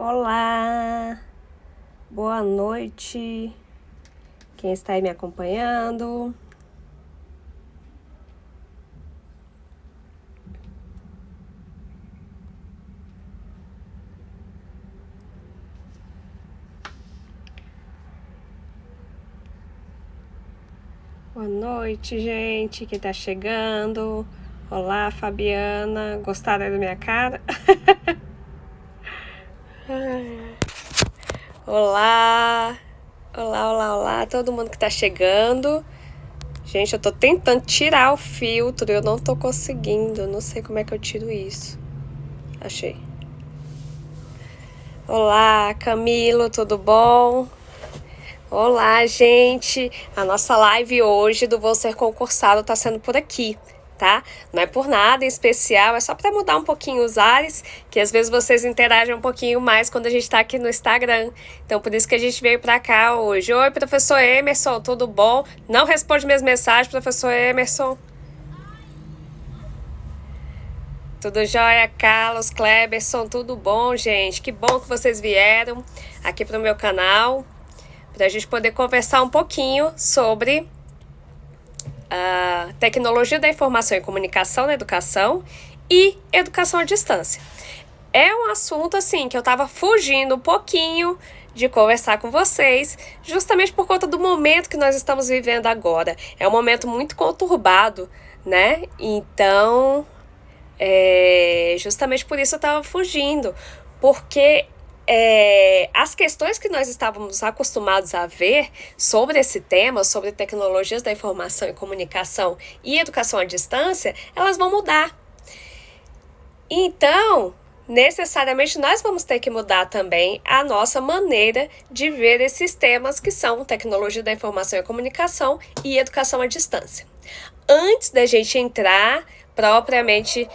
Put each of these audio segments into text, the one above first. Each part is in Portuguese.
Olá, boa noite, quem está aí me acompanhando. Boa noite, gente, quem tá chegando. Olá, Fabiana, gostaram da minha cara? Olá, olá, todo mundo que tá chegando. Gente, eu tô tentando tirar o filtro, eu não tô conseguindo, não sei como é que eu tiro isso. Achei. Olá, Camilo, tudo bom? Olá, gente! A nossa live hoje do Vou Ser Concursado tá sendo por aqui, tá? Não é por nada em especial, é só para mudar um pouquinho os ares, que às vezes vocês interagem um pouquinho mais quando a gente tá aqui no Instagram. Então, por isso que a gente veio para cá hoje. Oi, professor Emerson, tudo bom? Não responde minhas mensagens, professor Emerson. Tudo jóia, Carlos, Kleberson, tudo bom, gente? Que bom que vocês vieram aqui pro meu canal para a gente poder conversar um pouquinho sobre a tecnologia da informação e comunicação na educação e educação à distância. É um assunto, assim, que eu estava fugindo um pouquinho de conversar com vocês, justamente por conta do momento que nós estamos vivendo agora. É um momento muito conturbado, né? Então, justamente por isso eu estava fugindo, porque as questões que nós estávamos acostumados a ver sobre esse tema, sobre tecnologias da informação e comunicação e educação à distância, elas vão mudar. Então, necessariamente nós vamos ter que mudar também a nossa maneira de ver esses temas que são tecnologia da informação e comunicação e educação à distância. Antes da gente entrar propriamente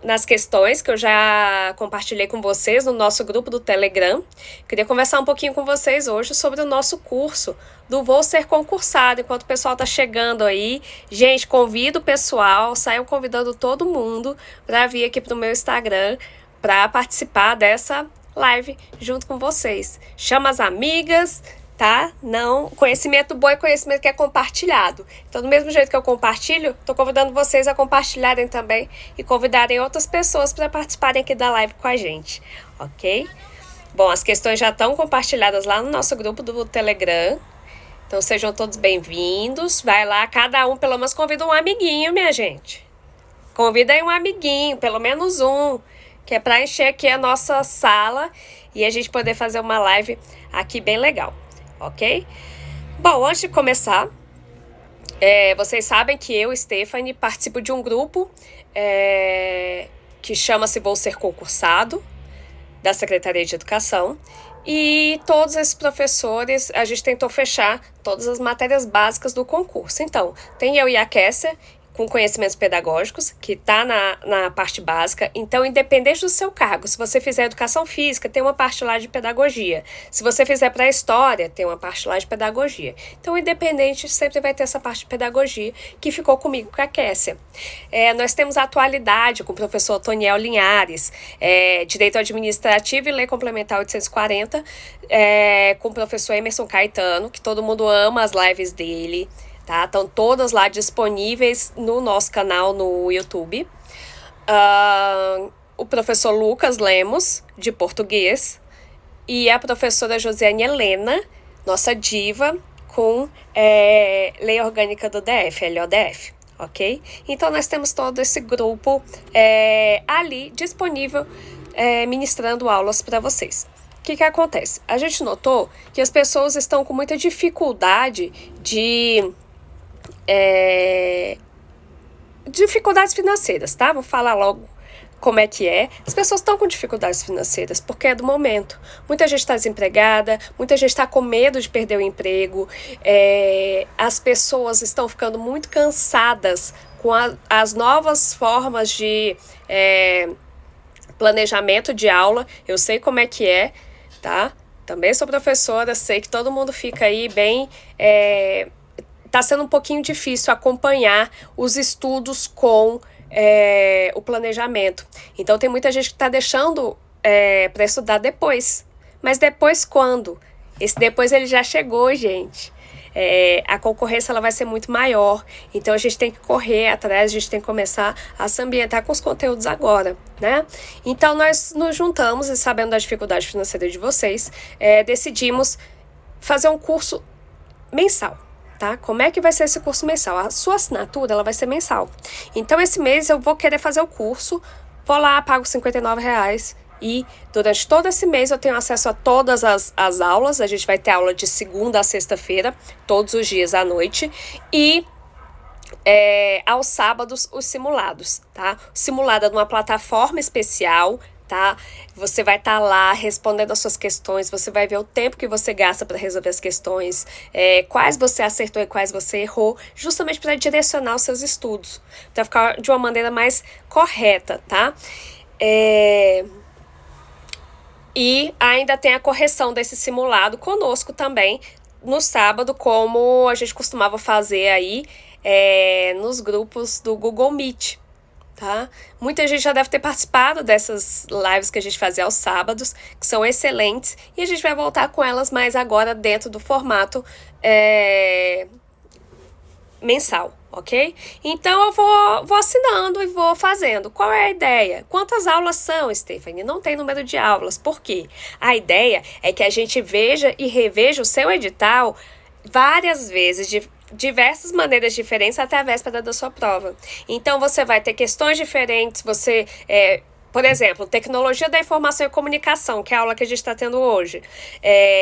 nas questões que eu já compartilhei com vocês no nosso grupo do Telegram, queria conversar um pouquinho com vocês hoje sobre o nosso curso do Vou Ser Concursado, enquanto o pessoal tá chegando aí. Gente, convido o pessoal, saiam convidando todo mundo para vir aqui pro meu Instagram para participar dessa live junto com vocês. Chama as amigas, tá? Não, conhecimento bom é conhecimento que é compartilhado. Então, do mesmo jeito que eu compartilho, tô convidando vocês a compartilharem também e convidarem outras pessoas para participarem aqui da live com a gente, ok? Bom, as questões já estão compartilhadas lá no nosso grupo do Telegram. Então, sejam todos bem-vindos. Vai lá, cada um pelo menos convida um amiguinho, minha gente. Convida aí um amiguinho, pelo menos um, que é para encher aqui a nossa sala e a gente poder fazer uma live aqui bem legal. Ok? Bom, antes de começar, vocês sabem que eu, Stephanie, participo de um grupo que chama-se Vou Ser Concursado, da Secretaria de Educação, e todos esses professores, a gente tentou fechar todas as matérias básicas do concurso. Então, tem eu e a Kessia, com conhecimentos pedagógicos, que está na parte básica. Então, independente do seu cargo, se você fizer educação física, tem uma parte lá de pedagogia. Se você fizer para a história, tem uma parte lá de pedagogia. Então, independente, sempre vai ter essa parte de pedagogia que ficou comigo, com a Kessia. Nós temos a atualidade com o professor Toniel Linhares, Direito Administrativo e Lei Complementar 840, com o professor Emerson Caetano, que todo mundo ama as lives dele. Tá? Estão todas lá disponíveis no nosso canal no YouTube. O professor Lucas Lemos, de português, e a professora Josiane Helena, nossa diva, com Lei Orgânica do DF, LODF, ok? Então, nós temos todo esse grupo ali disponível, ministrando aulas para vocês. O que acontece? A gente notou que as pessoas estão com muita dificuldade dificuldades financeiras, tá? Vou falar logo como é que é. As pessoas estão com dificuldades financeiras porque é do momento. Muita gente está desempregada, muita gente está com medo de perder o emprego, as pessoas estão ficando muito cansadas com as novas formas de planejamento de aula. Eu sei como é que é, tá? Também sou professora, sei que todo mundo fica aí bem... Está sendo um pouquinho difícil acompanhar os estudos com o planejamento. Então, tem muita gente que está deixando para estudar depois. Mas depois quando? Esse depois ele já chegou, gente. A concorrência ela vai ser muito maior, então a gente tem que correr atrás, a gente tem que começar a se ambientar com os conteúdos agora, né? Então nós nos juntamos e, sabendo da dificuldade financeira de vocês, decidimos fazer um curso mensal, tá? Como é que vai ser esse curso mensal? A sua assinatura ela vai ser mensal. Então esse mês eu vou querer fazer o curso, vou lá, pago R$ 59 e durante todo esse mês eu tenho acesso a todas as aulas. A gente vai ter aula de segunda a sexta-feira, todos os dias à noite, e aos sábados os simulados, tá? Simulada numa plataforma especial, tá? Você vai estar lá respondendo as suas questões, você vai ver o tempo que você gasta para resolver as questões, quais você acertou e quais você errou, justamente para direcionar os seus estudos, para ficar de uma maneira mais correta, tá? E ainda tem a correção desse simulado conosco também no sábado, como a gente costumava fazer aí nos grupos do Google Meet, tá? Muita gente já deve ter participado dessas lives que a gente fazia aos sábados, que são excelentes, e a gente vai voltar com elas mais agora dentro do formato mensal, ok? Então eu vou assinando e vou fazendo. Qual é a ideia? Quantas aulas são, Stephanie? Não tem número de aulas. Por quê? A ideia é que a gente veja e reveja o seu edital várias vezes, de diversas maneiras diferentes, até a véspera da sua prova. Então você vai ter questões diferentes, por exemplo, tecnologia da informação e comunicação, que é a aula que a gente está tendo hoje.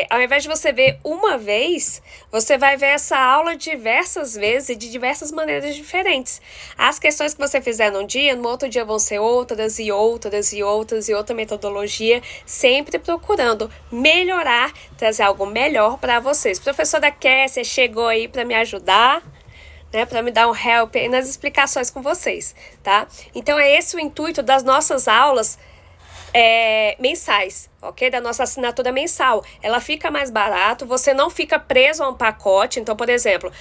Ao invés de você ver uma vez, você vai ver essa aula diversas vezes e de diversas maneiras diferentes. As questões que você fizer num dia, no outro dia vão ser outras e outras e outras e outra metodologia, sempre procurando melhorar, trazer algo melhor para vocês. Professora Kessia chegou aí para me ajudar, né, para me dar um help aí nas explicações com vocês, tá? Então é esse o intuito das nossas aulas mensais, ok? Da nossa assinatura mensal. Ela fica mais barato, você não fica preso a um pacote. Então, por exemplo,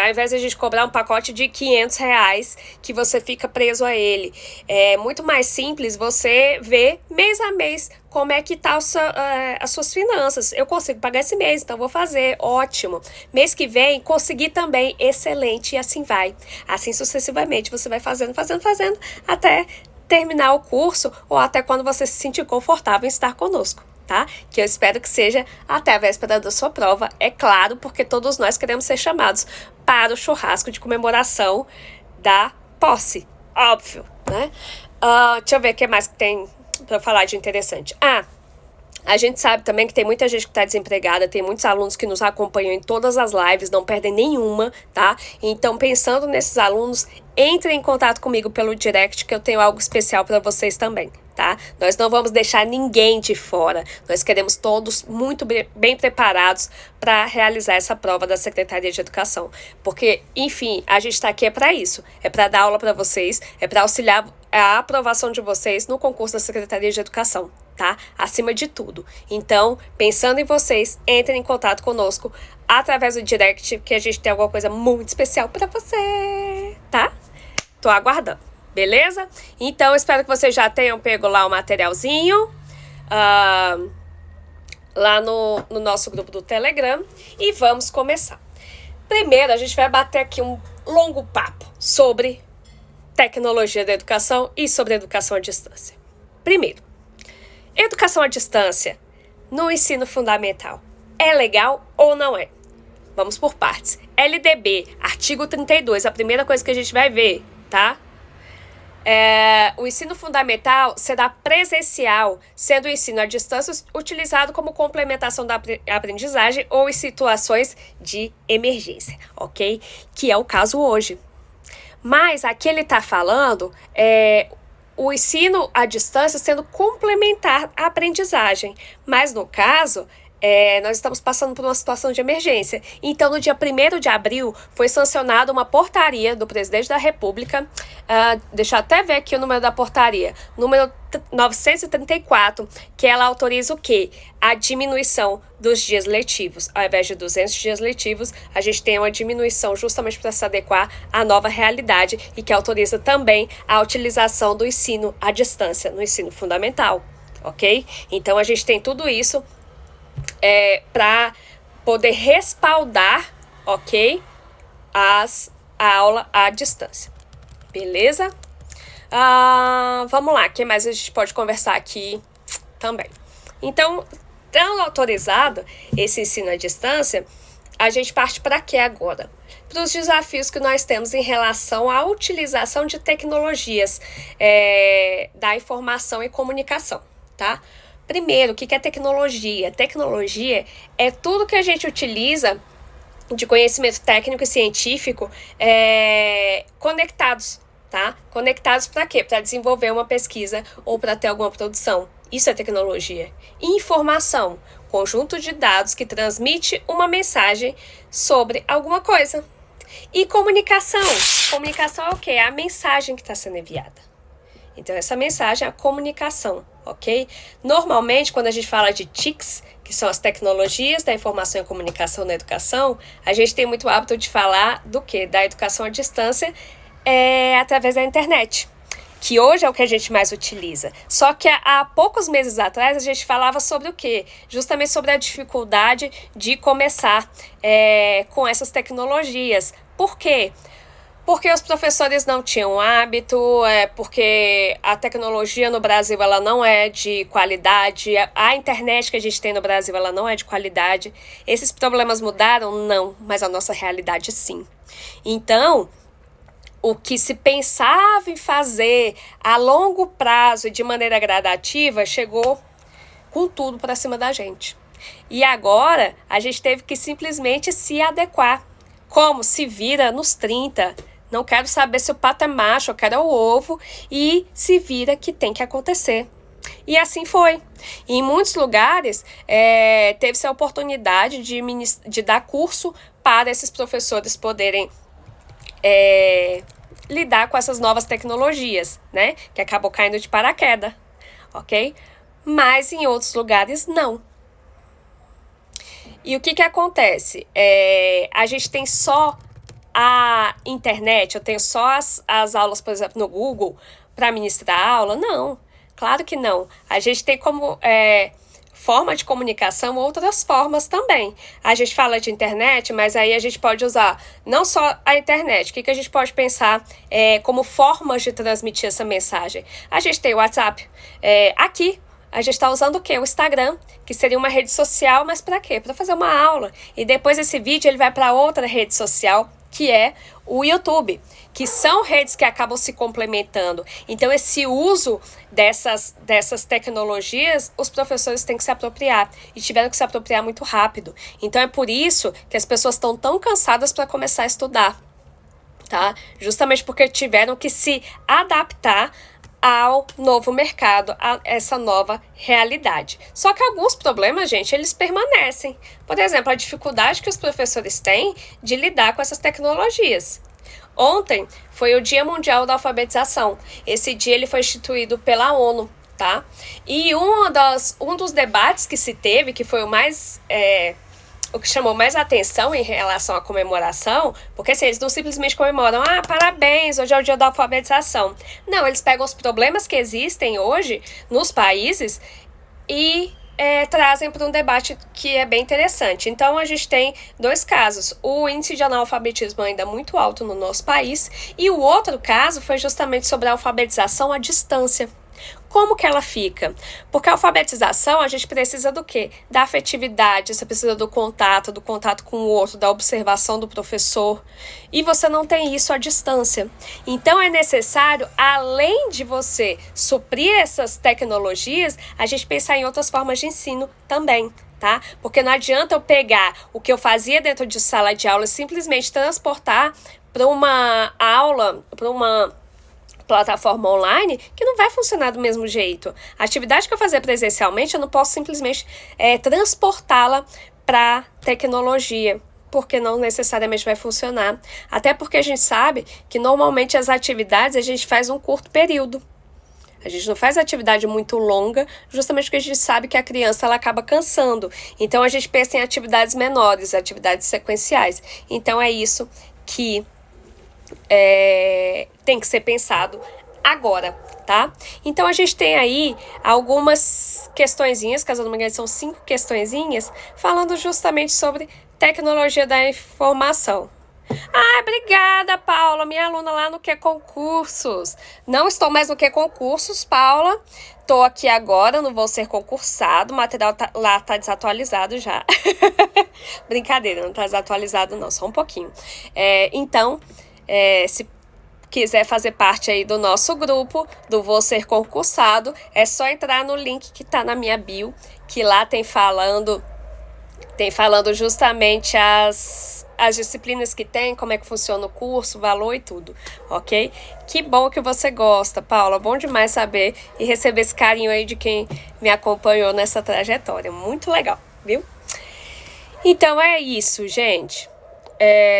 ao invés de a gente cobrar um pacote de R$ 500, que você fica preso a ele, é muito mais simples você ver mês a mês como é que tá as suas finanças. Eu consigo pagar esse mês, então vou fazer, ótimo. Mês que vem, consegui também, excelente, e assim vai. Assim sucessivamente, você vai fazendo, até terminar o curso ou até quando você se sentir confortável em estar conosco, tá? Que eu espero que seja até a véspera da sua prova, é claro, porque todos nós queremos ser chamados para o churrasco de comemoração da posse, óbvio, né? Deixa eu ver o que mais que tem para falar de interessante. A gente sabe também que tem muita gente que está desempregada, tem muitos alunos que nos acompanham em todas as lives, não perdem nenhuma, tá? Então, pensando nesses alunos, entrem em contato comigo pelo direct, que eu tenho algo especial para vocês também, tá? Nós não vamos deixar ninguém de fora, nós queremos todos muito bem preparados para realizar essa prova da Secretaria de Educação, porque, enfim, a gente está aqui para isso, para dar aula para vocês, para auxiliar a aprovação de vocês no concurso da Secretaria de Educação, tá? Acima de tudo. Então, pensando em vocês, entrem em contato conosco através do direct, que a gente tem alguma coisa muito especial para você, tá? Tô aguardando, beleza? Então, espero que vocês já tenham pego lá o materialzinho lá no nosso grupo do Telegram, e vamos começar. Primeiro, a gente vai bater aqui um longo papo sobre tecnologia da educação e sobre educação à distância. Primeiro, educação à distância no ensino fundamental é legal ou não é? Vamos por partes. LDB, artigo 32, a primeira coisa que a gente vai ver, tá? O ensino fundamental será presencial, sendo o ensino à distância utilizado como complementação da aprendizagem ou em situações de emergência, ok? Que é o caso hoje. Mas aqui ele está falando o ensino à distância sendo complementar à aprendizagem. Mas no caso, nós estamos passando por uma situação de emergência. Então, no dia 1º de abril, foi sancionada uma portaria do presidente da República. Deixa eu até ver aqui o número da portaria. Número 934, que ela autoriza o quê? A diminuição dos dias letivos. Ao invés de 200 dias letivos, a gente tem uma diminuição justamente para se adequar à nova realidade e que autoriza também a utilização do ensino à distância no ensino fundamental. ok? Então a gente tem tudo isso para poder respaldar, ok, a aula à distância, beleza? Vamos lá, o que mais a gente pode conversar aqui também? Então, tendo autorizado esse ensino à distância, a gente parte para quê agora? Para os desafios que nós temos em relação à utilização de tecnologias da informação e comunicação, tá? Primeiro, o que é tecnologia? Tecnologia é tudo que a gente utiliza de conhecimento técnico e científico conectados, tá? Conectados para quê? Para desenvolver uma pesquisa ou para ter alguma produção. Isso é tecnologia. Informação, conjunto de dados que transmite uma mensagem sobre alguma coisa. E comunicação. Comunicação é o quê? É a mensagem que está sendo enviada. Então, essa mensagem é a comunicação, ok? Normalmente, quando a gente fala de TICs, que são as tecnologias da informação e comunicação na educação, a gente tem muito hábito de falar do quê? Da educação à distância através da internet, que hoje é o que a gente mais utiliza. Só que há poucos meses atrás a gente falava sobre o quê? Justamente sobre a dificuldade de começar com essas tecnologias. Por quê? Porque os professores não tinham hábito, porque a tecnologia no Brasil ela não é de qualidade, a internet que a gente tem no Brasil ela não é de qualidade. Esses problemas mudaram? Não, mas a nossa realidade sim. Então, o que se pensava em fazer a longo prazo e de maneira gradativa chegou com tudo para cima da gente. E agora a gente teve que simplesmente se adequar. Como? Se vira nos 30. Não quero saber se o pato é macho, eu quero o ovo. E se vira que tem que acontecer. E assim foi. E em muitos lugares teve-se a oportunidade de dar curso para esses professores poderem lidar com essas novas tecnologias, né? Que acabou caindo de paraquedas, ok? Mas em outros lugares, não. E o que acontece? A gente tem só a internet, eu tenho só as aulas, por exemplo, no Google para ministrar aula? Não, claro que não. A gente tem como forma de comunicação outras formas também. A gente fala de internet, mas aí a gente pode usar não só a internet. O que a gente pode pensar como formas de transmitir essa mensagem? A gente tem o WhatsApp. Aqui a gente está usando o quê? O Instagram, que seria uma rede social, mas para quê? Para fazer uma aula. E depois esse vídeo ele vai para outra rede social, que é o YouTube, que são redes que acabam se complementando. Então, esse uso dessas tecnologias, os professores têm que se apropriar, e tiveram que se apropriar muito rápido. Então, é por isso que as pessoas estão tão cansadas para começar a estudar, tá? Justamente porque tiveram que se adaptar ao novo mercado, a essa nova realidade. Só que alguns problemas, gente, eles permanecem. Por exemplo, a dificuldade que os professores têm de lidar com essas tecnologias. Ontem foi o Dia Mundial da Alfabetização. Esse dia ele foi instituído pela ONU, tá? E um dos debates que se teve, que foi o que chamou mais atenção em relação à comemoração, porque assim, eles não simplesmente comemoram, parabéns, hoje é o dia da alfabetização. Não, eles pegam os problemas que existem hoje nos países e trazem para um debate que é bem interessante. Então, a gente tem dois casos. O índice de analfabetismo ainda muito alto no nosso país, e o outro caso foi justamente sobre a alfabetização à distância. Como que ela fica? Porque a alfabetização, a gente precisa do quê? Da afetividade, você precisa do contato com o outro, da observação do professor. E você não tem isso à distância. Então, é necessário, além de você suprir essas tecnologias, a gente pensar em outras formas de ensino também, tá? Porque não adianta eu pegar o que eu fazia dentro de sala de aula e simplesmente transportar para uma aula, para uma plataforma online, que não vai funcionar do mesmo jeito. A atividade que eu fazia presencialmente, eu não posso simplesmente transportá-la para tecnologia, porque não necessariamente vai funcionar. Até porque a gente sabe que normalmente as atividades a gente faz um curto período. A gente não faz atividade muito longa, justamente porque a gente sabe que a criança ela acaba cansando. Então, a gente pensa em atividades menores, atividades sequenciais. Então, é isso que tem que ser pensado agora, tá? Então a gente tem aí algumas questõezinhas, caso eu não me engano, são 5 questõezinhas, falando justamente sobre tecnologia da informação. Ah, obrigada, Paula, minha aluna lá no Que Concursos. Não estou mais no Que Concursos, Paula. Estou aqui agora, não vou ser concursado. O material lá tá desatualizado já. Brincadeira, não tá desatualizado não, só um pouquinho. Então, se quiser fazer parte aí do nosso grupo, do Vou Ser Concursado, é só entrar no link que tá na minha bio, que lá tem falando justamente as disciplinas que tem, como é que funciona o curso, o valor e tudo, ok? Que bom que você gosta, Paula, bom demais saber e receber esse carinho aí de quem me acompanhou nessa trajetória, muito legal, viu? Então é isso, gente.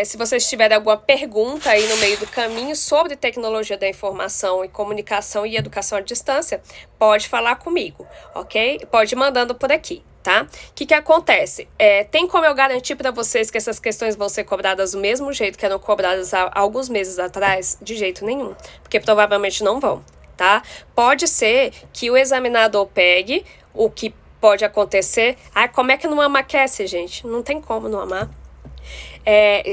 Se vocês tiverem alguma pergunta aí no meio do caminho sobre tecnologia da informação e comunicação e educação à distância, pode falar comigo, ok? Pode ir mandando por aqui, tá? O que acontece? Tem como eu garantir para vocês que essas questões vão ser cobradas do mesmo jeito que eram cobradas há alguns meses atrás? De jeito nenhum, porque provavelmente não vão, tá? Pode ser que o examinador pegue o que pode acontecer. Como é que não aquece, gente? Não tem como não amar.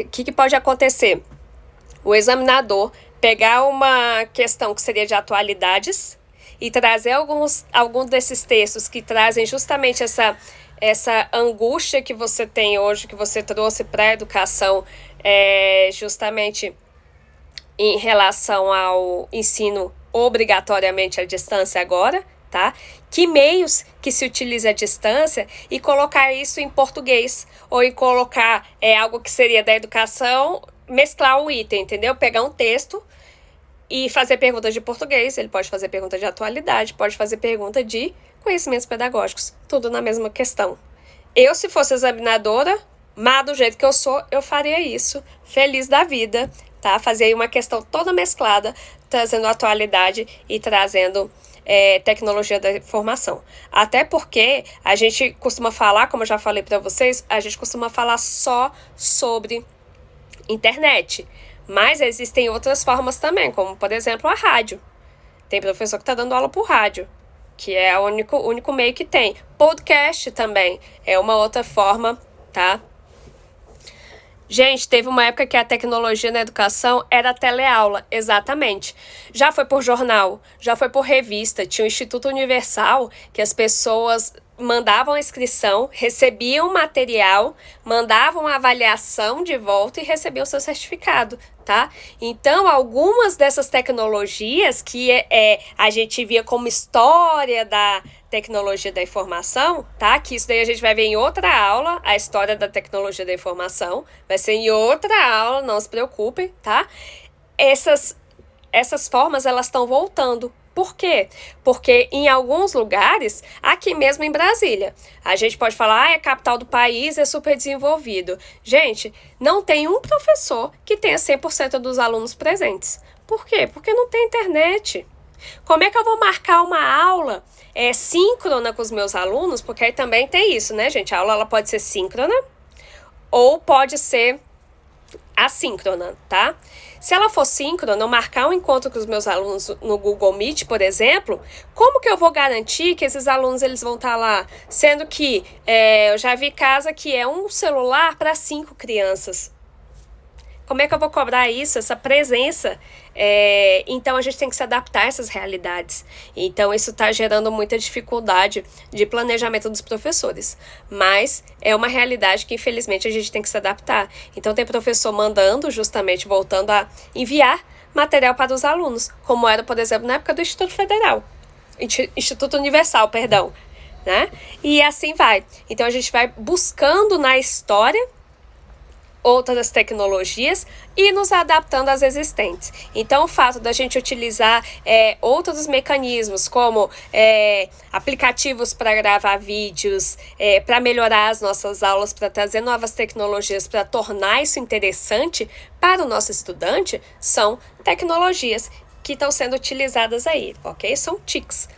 O que pode acontecer? O examinador pegar uma questão que seria de atualidades e trazer alguns desses textos que trazem justamente essa angústia que você tem hoje, que você trouxe para a educação, justamente em relação ao ensino obrigatoriamente à distância agora, tá? Que meios que se utiliza à distância e colocar isso em português ou em colocar algo que seria da educação, mesclar um item, entendeu? Pegar um texto e fazer perguntas de português, ele pode fazer pergunta de atualidade, pode fazer pergunta de conhecimentos pedagógicos, tudo na mesma questão. Eu, se fosse examinadora, mas do jeito que eu sou, eu faria isso, feliz da vida, tá? Fazer aí uma questão toda mesclada, trazendo atualidade e trazendo tecnologia da informação. Até porque a gente costuma falar, como eu já falei para vocês, a gente costuma falar só sobre internet. Mas existem outras formas também, como, por exemplo, a rádio. Tem professor que está dando aula por rádio, que é o único meio que tem. Podcast também é uma outra forma, tá? Gente, teve uma época que a tecnologia na educação era teleaula, exatamente. Já foi por jornal, já foi por revista, tinha o Instituto Universal, que as pessoas mandavam a inscrição, recebiam material, mandavam a avaliação de volta e recebiam o seu certificado, tá? Então, algumas dessas tecnologias que a gente via como história da tecnologia da informação, tá? Que isso daí a gente vai ver em outra aula, a história da tecnologia da informação, vai ser em outra aula, não se preocupem, tá? Essas formas, elas estão voltando. Por quê? Porque em alguns lugares, aqui mesmo em Brasília, a gente pode falar, é a capital do país, é super desenvolvido. Gente, não tem um professor que tenha 100% dos alunos presentes. Por quê? Porque não tem internet. Como é que eu vou marcar uma aula síncrona com os meus alunos? Porque aí também tem isso, né, gente? A aula ela pode ser síncrona ou pode ser assíncrona, tá? Se ela for síncrona, eu marcar um encontro com os meus alunos no Google Meet, por exemplo, como que eu vou garantir que esses alunos eles vão estar lá? Sendo que eu já vi casa que é um celular para 5 crianças. Como é que eu vou cobrar isso, essa presença? Então, a gente tem que se adaptar a essas realidades. Então, isso está gerando muita dificuldade de planejamento dos professores. Mas é uma realidade que, infelizmente, a gente tem que se adaptar. Então, tem professor mandando, justamente, voltando a enviar material para os alunos, como era, por exemplo, na época do Instituto Federal. Instituto Universal, perdão. Né? E assim vai. Então, a gente vai buscando na história outras tecnologias e nos adaptando às existentes. Então, o fato da gente utilizar outros mecanismos, como aplicativos para gravar vídeos, para melhorar as nossas aulas, para trazer novas tecnologias, para tornar isso interessante para o nosso estudante, são tecnologias que estão sendo utilizadas aí, ok? São TICs.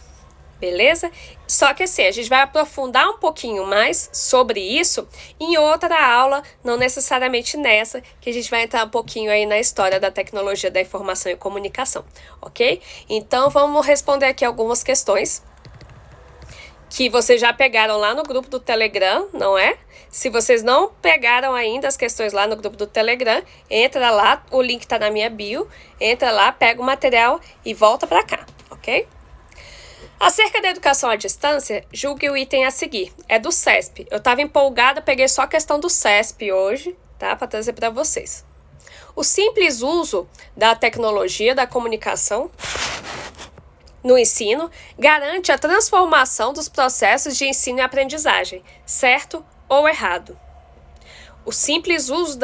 beleza? Só que assim, a gente vai aprofundar um pouquinho mais sobre isso em outra aula, não necessariamente nessa, que a gente vai entrar um pouquinho aí na história da tecnologia da informação e comunicação, ok? Então vamos responder aqui algumas questões que vocês já pegaram lá no grupo do Telegram, não é? Se vocês não pegaram ainda as questões lá no grupo do Telegram, entra lá, o link tá na minha bio, entra lá, pega o material e volta para cá, ok? Acerca da educação à distância, julgue o item a seguir. É do CESP. Eu estava empolgada, peguei só a questão do CESP hoje, tá? Para trazer para vocês. O simples uso da tecnologia da comunicação no ensino garante a transformação dos processos de ensino e aprendizagem, certo ou errado? O simples uso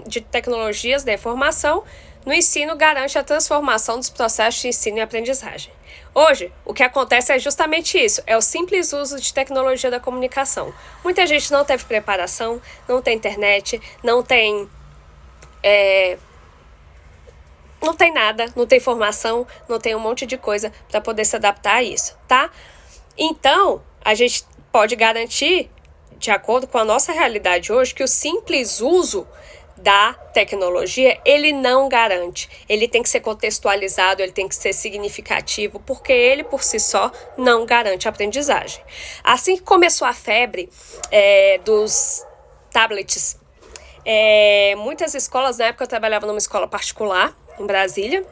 de tecnologias da informação no ensino garante a transformação dos processos de ensino e aprendizagem. Hoje, o que acontece é justamente isso, é o simples uso de tecnologia da comunicação. Muita gente não teve preparação, não tem internet, não tem nada, não tem formação, não tem um monte de coisa para poder se adaptar a isso, tá? Então, a gente pode garantir, de acordo com a nossa realidade hoje, que o simples uso da tecnologia, ele não garante. Ele tem que ser contextualizado, ele tem que ser significativo, porque ele, por si só, não garante a aprendizagem. Assim que começou a febre dos tablets, muitas escolas, na época eu trabalhava numa escola particular, em Brasília,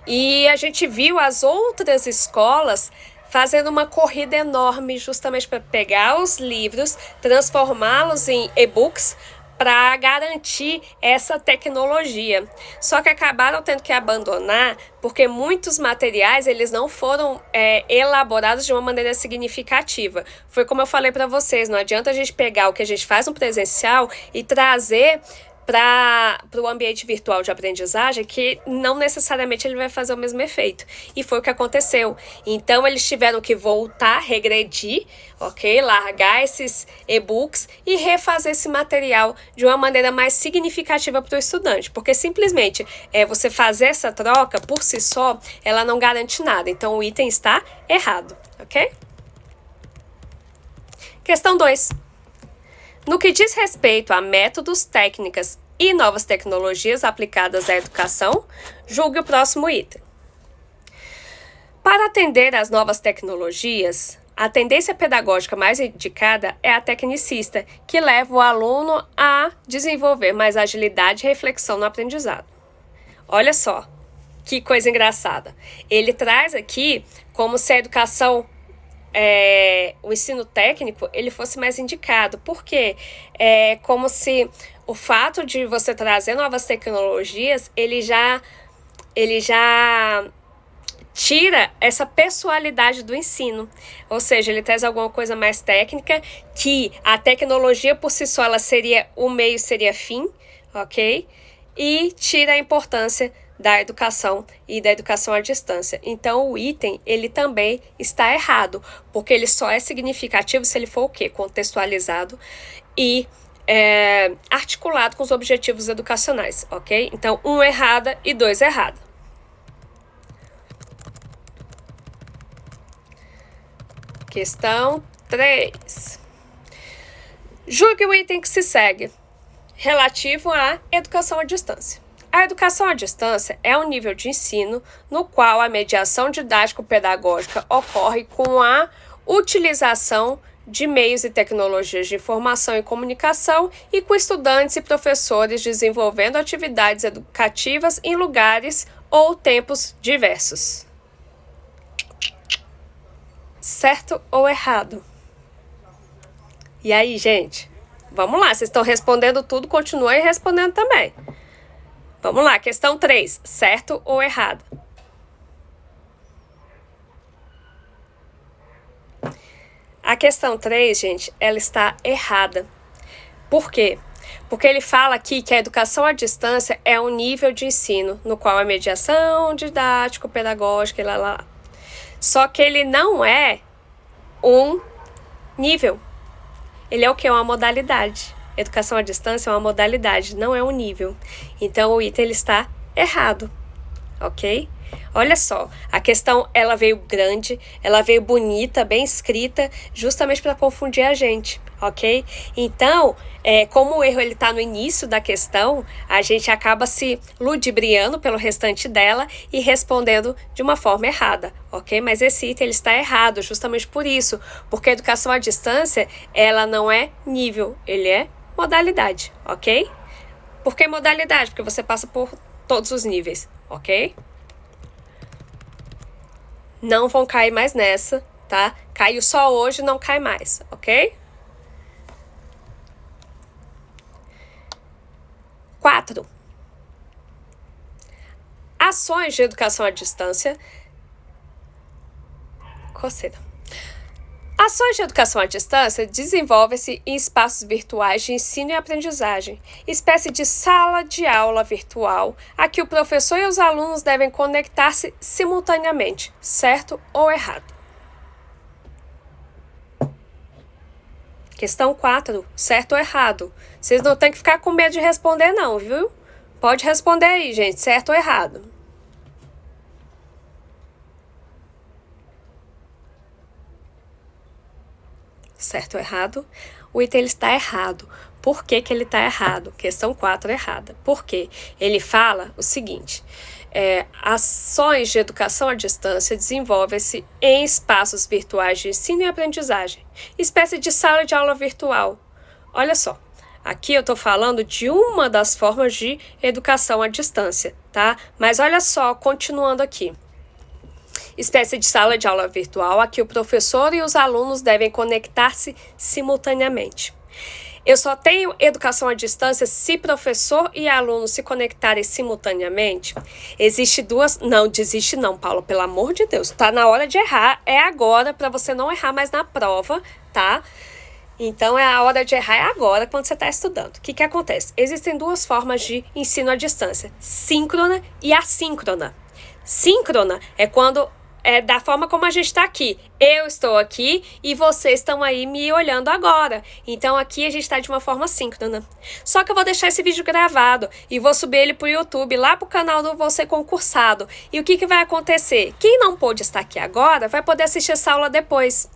e a gente viu as outras escolas fazendo uma corrida enorme justamente para pegar os livros, transformá-los em e-books para garantir essa tecnologia. Só que acabaram tendo que abandonar porque muitos materiais eles não foram elaborados de uma maneira significativa. Foi como eu falei para vocês, não adianta a gente pegar o que a gente faz no presencial e trazer para o ambiente virtual de aprendizagem, que não necessariamente ele vai fazer o mesmo efeito. E foi o que aconteceu. Então, eles tiveram que voltar, regredir, ok? Largar esses e-books e refazer esse material de uma maneira mais significativa para o estudante. Porque simplesmente você fazer essa troca, por si só, ela não garante nada. Então, o item está errado, ok? Questão 2. No que diz respeito a métodos, técnicas e novas tecnologias aplicadas à educação, julgue o próximo item. Para atender às novas tecnologias, a tendência pedagógica mais indicada é a tecnicista, que leva o aluno a desenvolver mais agilidade e reflexão no aprendizado. Olha só, que coisa engraçada. Ele traz aqui como se a educação o ensino técnico ele fosse mais indicado, porque é como se o fato de você trazer novas tecnologias ele já tira essa pessoalidade do ensino, ou seja, ele traz alguma coisa mais técnica, que a tecnologia por si só ela seria o meio, seria fim, ok? E tira a importância da educação e da educação à distância. Então, o item, ele também está errado, porque ele só é significativo se ele for o quê? Contextualizado e articulado com os objetivos educacionais, ok? Então, 1 errada e 2 errada. Questão 3. Julgue o item que se segue, relativo à educação à distância. A educação à distância é um nível de ensino no qual a mediação didático-pedagógica ocorre com a utilização de meios e tecnologias de informação e comunicação e com estudantes e professores desenvolvendo atividades educativas em lugares ou tempos diversos. Certo ou errado? E aí, gente? Vamos lá, vocês estão respondendo tudo, continuem respondendo também. Vamos lá, questão 3. Certo ou errado? A questão 3, gente, ela está errada. Por quê? Porque ele fala aqui que a educação à distância é um nível de ensino no qual a mediação didático-pedagógica e lá. Só que ele não é um nível. Ele é o que? Uma modalidade. Educação à distância é uma modalidade, não é um nível. Então, o item ele está errado, ok? Olha só, a questão ela veio grande, ela veio bonita, bem escrita, justamente para confundir a gente, ok? Então, como o erro ele está no início da questão, a gente acaba se ludibriando pelo restante dela e respondendo de uma forma errada, ok? Mas esse item ele está errado justamente por isso, porque a educação à distância ela não é nível, ele é modalidade, ok? Por que modalidade? Porque você passa por todos os níveis, ok? Não vão cair mais nessa, tá? Caiu só hoje, não cai mais, ok? 4. Ações de educação à distância. Coceira. Ações de educação à distância desenvolvem-se em espaços virtuais de ensino e aprendizagem, espécie de sala de aula virtual, a que o professor e os alunos devem conectar-se simultaneamente, certo ou errado? Questão 4, certo ou errado? Vocês não tem que ficar com medo de responder não, viu? Pode responder aí, gente, certo ou errado? Certo ou errado? O item está errado. Por que ele está errado? Questão 4 errada. Por quê? Ele fala o seguinte: ações de educação à distância desenvolvem-se em espaços virtuais de ensino e aprendizagem, espécie de sala de aula virtual. Olha só, aqui eu estou falando de uma das formas de educação à distância, tá? Mas olha só, continuando aqui. Espécie de sala de aula virtual a que o professor e os alunos devem conectar-se simultaneamente. Eu só tenho educação à distância se professor e aluno se conectarem simultaneamente. Existe duas... Não, desiste não, Paula, pelo amor de Deus. Tá na hora de errar, é agora, para você não errar mais na prova, tá? Então, é a hora de errar é agora, quando você está estudando. O que acontece? Existem duas formas de ensino à distância, síncrona e assíncrona. Síncrona é quando... da forma como a gente está aqui. Eu estou aqui e vocês estão aí me olhando agora. Então, aqui a gente está de uma forma síncrona. Só que eu vou deixar esse vídeo gravado e vou subir ele para o YouTube, lá para o canal do Você Concursado. E o que vai acontecer? Quem não pôde estar aqui agora vai poder assistir essa aula depois.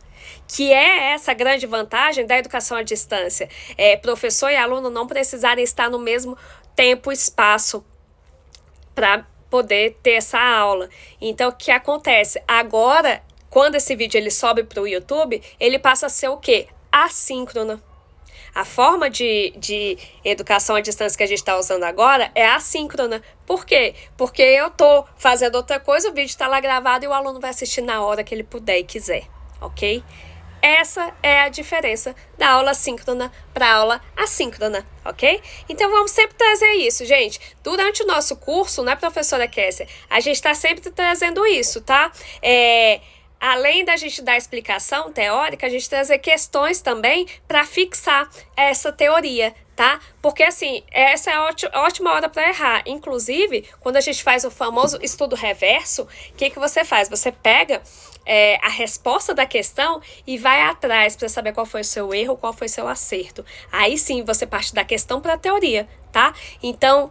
Que é essa grande vantagem da educação à distância. Professor e aluno não precisarem estar no mesmo tempo e espaço para poder ter essa aula. Então, o que acontece? Agora, quando esse vídeo ele sobe para o YouTube, ele passa a ser o quê? Assíncrona. A forma de educação à distância que a gente está usando agora é assíncrona. Por quê? Porque eu estou fazendo outra coisa, o vídeo está lá gravado e o aluno vai assistir na hora que ele puder e quiser, ok? Essa é a diferença da aula síncrona para a aula assíncrona, ok? Então, vamos sempre trazer isso, gente. Durante o nosso curso, né, professora Kessia, a gente está sempre trazendo isso, tá? Além da gente dar explicação teórica, a gente trazer questões também para fixar essa teoria, tá? Porque, assim, essa é a ótima hora para errar. Inclusive, quando a gente faz o famoso estudo reverso, o que você faz? Você pega a resposta da questão e vai atrás para saber qual foi o seu erro, qual foi o seu acerto. Aí sim, você parte da questão para a teoria, tá? Então,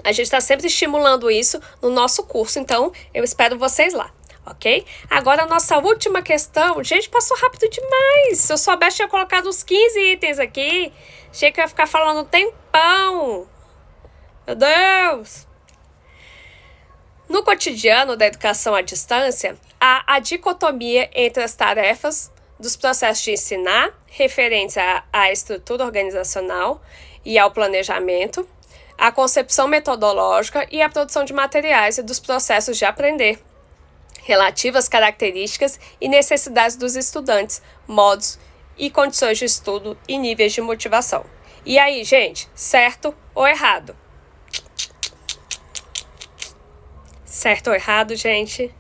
a gente está sempre estimulando isso no nosso curso, então eu espero vocês lá. Ok? Agora a nossa última questão. Gente, passou rápido demais. Se eu soubesse, tinha colocado uns 15 itens aqui. Achei que eu ia ficar falando um tempão. Meu Deus! No cotidiano da educação à distância, há a dicotomia entre as tarefas dos processos de ensinar, referentes à estrutura organizacional e ao planejamento, a concepção metodológica e a produção de materiais e dos processos de aprender, relativas características e necessidades dos estudantes, modos e condições de estudo e níveis de motivação. E aí, gente, certo ou errado? Certo ou errado, gente?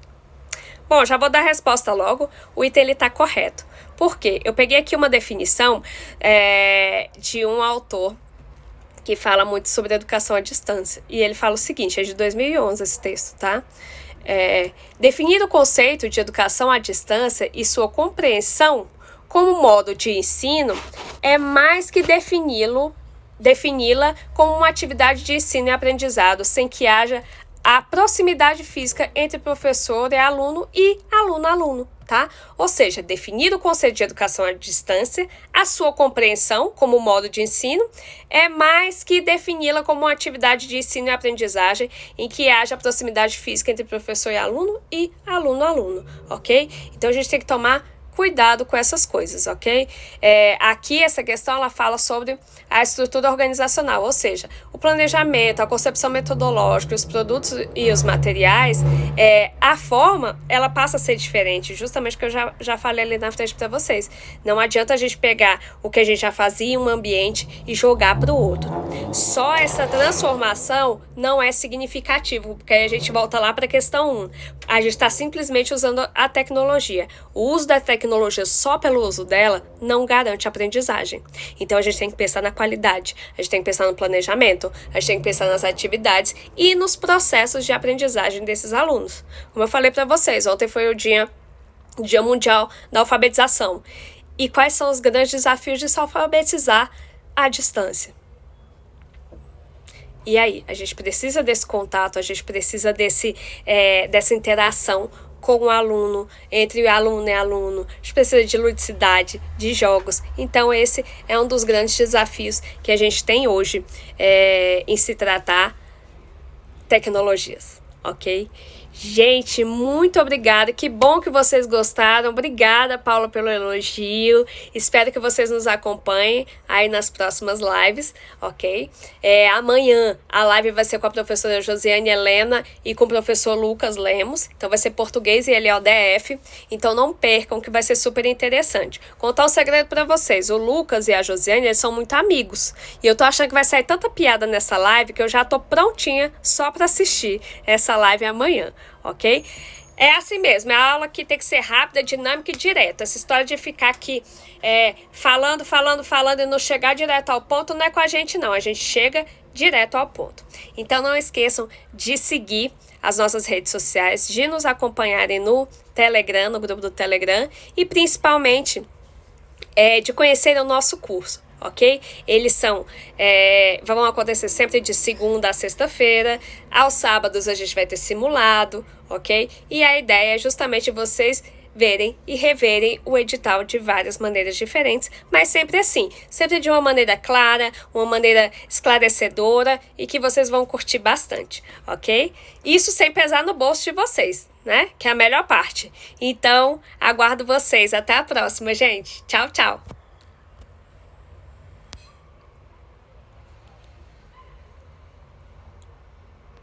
Bom, já vou dar a resposta logo. O item está correto. Por quê? Eu peguei aqui uma definição de um autor que fala muito sobre educação à distância. E ele fala o seguinte, é de 2011 esse texto, tá? Definir o conceito de educação à distância e sua compreensão como modo de ensino é mais que defini-la como uma atividade de ensino e aprendizado, sem que haja a proximidade física entre professor e aluno aluno, tá? Ou seja, definir o conceito de educação à distância, a sua compreensão como modo de ensino, é mais que defini-la como uma atividade de ensino e aprendizagem em que haja proximidade física entre professor e aluno, ok? Então, a gente tem que tomar cuidado com essas coisas, ok? Aqui, essa questão, ela fala sobre a estrutura organizacional, ou seja, o planejamento, a concepção metodológica, os produtos e os materiais, a forma, ela passa a ser diferente, justamente o que eu já falei ali na frente para vocês. Não adianta a gente pegar o que a gente já fazia em um ambiente e jogar para o outro. Só essa transformação não é significativo, porque aí a gente volta lá para a questão 1. A gente está simplesmente usando a tecnologia. O uso da tecnologia só pelo uso dela não garante aprendizagem. Então a gente tem que pensar na qualidade, a gente tem que pensar no planejamento, a gente tem que pensar nas atividades e nos processos de aprendizagem desses alunos. Como eu falei para vocês, ontem foi o Dia Mundial da Alfabetização. E quais são os grandes desafios de se alfabetizar à distância? E aí, a gente precisa desse contato, a gente precisa dessa interação com o aluno, entre aluno e aluno. A gente precisa de ludicidade, de jogos. Então, esse é um dos grandes desafios que a gente tem hoje em se tratar tecnologias, ok? Gente, muito obrigada, que bom que vocês gostaram, obrigada, Paula, pelo elogio, espero que vocês nos acompanhem aí nas próximas lives, ok? Amanhã a live vai ser com a professora Josiane Helena e com o professor Lucas Lemos, então vai ser português e LODF, então não percam que vai ser super interessante. Contar um segredo pra vocês, o Lucas e a Josiane, eles são muito amigos, e eu tô achando que vai sair tanta piada nessa live que eu já tô prontinha só pra assistir essa live amanhã. Ok? É assim mesmo, é a aula que tem que ser rápida, dinâmica e direta. Essa história de ficar aqui falando e não chegar direto ao ponto não é com a gente não, a gente chega direto ao ponto. Então não esqueçam de seguir as nossas redes sociais, de nos acompanharem no Telegram, no grupo do Telegram e principalmente de conhecerem o nosso curso. Ok? Eles vão acontecer sempre de segunda a sexta-feira. Aos sábados a gente vai ter simulado, ok? E a ideia é justamente vocês verem e reverem o edital de várias maneiras diferentes, mas sempre assim, sempre de uma maneira clara, uma maneira esclarecedora e que vocês vão curtir bastante, ok? Isso sem pesar no bolso de vocês, né? Que é a melhor parte. Então, aguardo vocês. Até a próxima, gente. Tchau, tchau.